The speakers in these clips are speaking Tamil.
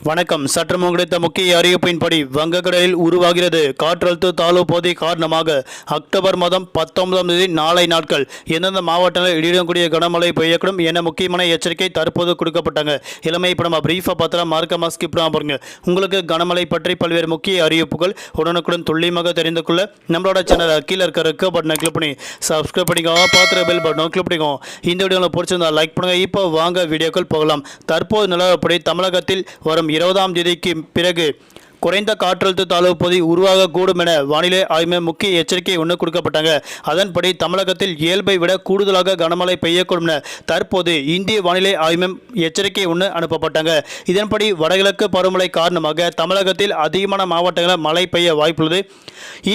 வணக்கம். சற்று முன் கிடைத்த முக்கிய அறிவிப்பின்படி வங்கக்கடலில் உருவாகிறது காற்றழுத்த தாழ்வு பகுதி காரணமாக அக்டோபர் மாதம் 19ஆம் தேதி நாளை நாட்கள் எந்தெந்த மாவட்டங்களில் இடியுடன் கனமழை பெய்யக்கூடும் என முக்கியமான எச்சரிக்கை தற்போது கொடுக்கப்பட்டாங்க. இளமை இப்போ நம்ம பிரீஃபாக பார்த்தா மார்க்கமாக ஸ்கிப் பண்ணாம பாருங்க. உங்களுக்கு கனமழை பற்றி பல்வேறு முக்கிய அறிவிப்புகள் உடனுக்குடன் துல்லியமாக தெரிந்து கொள்ள நம்மளோட சேனலை கீழே இருக்க ரெக்க பட்டனை கிளிக் பண்ணி சப்ஸ்கிரைப் பண்ணிக்கோங்க. பார்த்துற பெல் பட்டனை கிளிக் பண்ணிக்கோங்க. இந்த வீடியோவில் பிடிச்சிருந்தா லைக் பண்ணுங்க. இப்போ வாங்க வீடியோக்கள் போகலாம். தற்போது நிலவரப்படி தமிழகத்தில் வரும் 20ஆம் தேதிக்கு பிறகு குறைந்த காற்றழுத்த தாழ்வு பகுதி உருவாகக்கூடும் என வானிலை ஆய்வு மையம் முக்கிய எச்சரிக்கை ஒன்று கொடுக்கப்பட்டாங்க. அதன்படி தமிழகத்தில் இயல்பை விட கூடுதலாக கனமழை பெய்யக்கூடும் என தற்போது இந்திய வானிலை ஆய்வு மையம் எச்சரிக்கை ஒன்று அனுப்பப்பட்டாங்க. இதன்படி வடகிழக்கு பருவமழை காரணமாக தமிழகத்தில் அதிகமான மாவட்டங்களில் மழை பெய்ய வாய்ப்புள்ளது.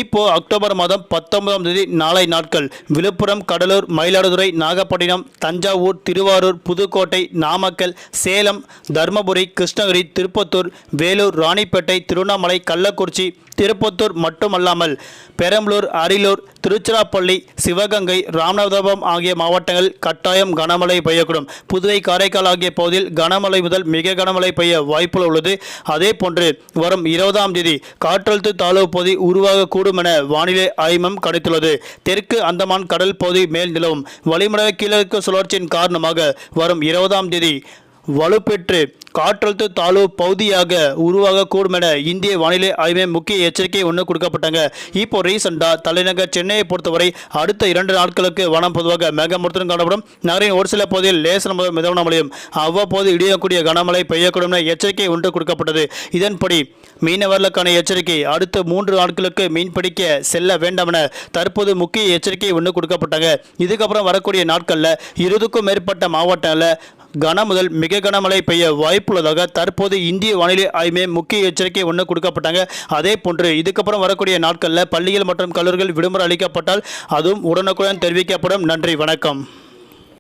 இப்போ அக்டோபர் மாதம் 19ஆம் தேதி நாளை நாட்கள் விழுப்புரம், கடலூர், மயிலாடுதுறை, நாகப்பட்டினம், தஞ்சாவூர், திருவாரூர், புதுக்கோட்டை, நாமக்கல், சேலம், தருமபுரி, கிருஷ்ணகிரி, திருப்பத்தூர், வேலூர், ராணிப்பேட்டை, திருவண்ணாமலை, கள்ளக்குறிச்சி, திருப்பத்தூர் மட்டுமல்லாமல் பெரம்பலூர், அரியலூர், திருச்சிராப்பள்ளி, சிவகங்கை, ராமநாதபுரம் ஆகிய மாவட்டங்கள் கட்டாயம் கனமழை பெய்யக்கூடும். புதுவை, காரைக்கால் ஆகிய பகுதியில் கனமழை முதல் மிக கனமழை பெய்ய வாய்ப்பு உள்ளது. அதே போன்று வரும் 20ஆம் தேதி காற்றழுத்த தாழ்வு பகுதி உருவாகக்கூடும் என வானிலை ஆய்வு மையம் கணித்துள்ளது. தெற்கு அந்தமான் கடல் பகுதி மேல் நிலவும் வளிமண்டல கீழடுக்கு சுழற்சியின் காரணமாக வரும் 20ஆம் தேதி வலுப்பெற்று காற்றழுத்த தாழ்வு பகுதியாக உருவாகக்கூடும் என இந்திய வானிலை ஆய்வு மையம் முக்கிய எச்சரிக்கை ஒன்று கொடுக்கப்பட்டாங்க. இப்போ ரீசெண்டாக தலைநகர் சென்னையை பொறுத்தவரை அடுத்த 2 நாட்களுக்கு வானம் பொதுவாக மேகமூட்டத்துடன் காணப்படும். நகரின் ஒரு சில பகுதியில் லேசான முதல் மிதமான மழையும் அவ்வப்போது இடியக்கூடிய கனமழை பெய்யக்கூடும் என எச்சரிக்கை ஒன்று கொடுக்கப்பட்டது. இதன்படி மீனவர்களுக்கான எச்சரிக்கை அடுத்த 3 நாட்களுக்கு மீன்பிடிக்க செல்ல வேண்டாம் என தற்போது முக்கிய எச்சரிக்கை ஒன்று கொடுக்கப்பட்டாங்க. இதுக்கப்புறம் வரக்கூடிய நாட்களில் 20க்கும் மேற்பட்ட மாவட்டங்களில் கன முதல் மிக கனமழை பெய்ய வாய்ப்புள்ளதாக தற்போது இந்திய வானிலை ஆய்வு மையம் முக்கிய எச்சரிக்கை ஒன்று கொடுக்கப்பட்டாங்க. அதே போன்று இதுக்கப்புறம் வரக்கூடிய நாட்களில் பள்ளிகள் மற்றும் கல்லூரிகள் விடுமுறை அளிக்கப்பட்டால் அதுவும் உடனுக்குடன் தெரிவிக்கப்படும். நன்றி, வணக்கம்.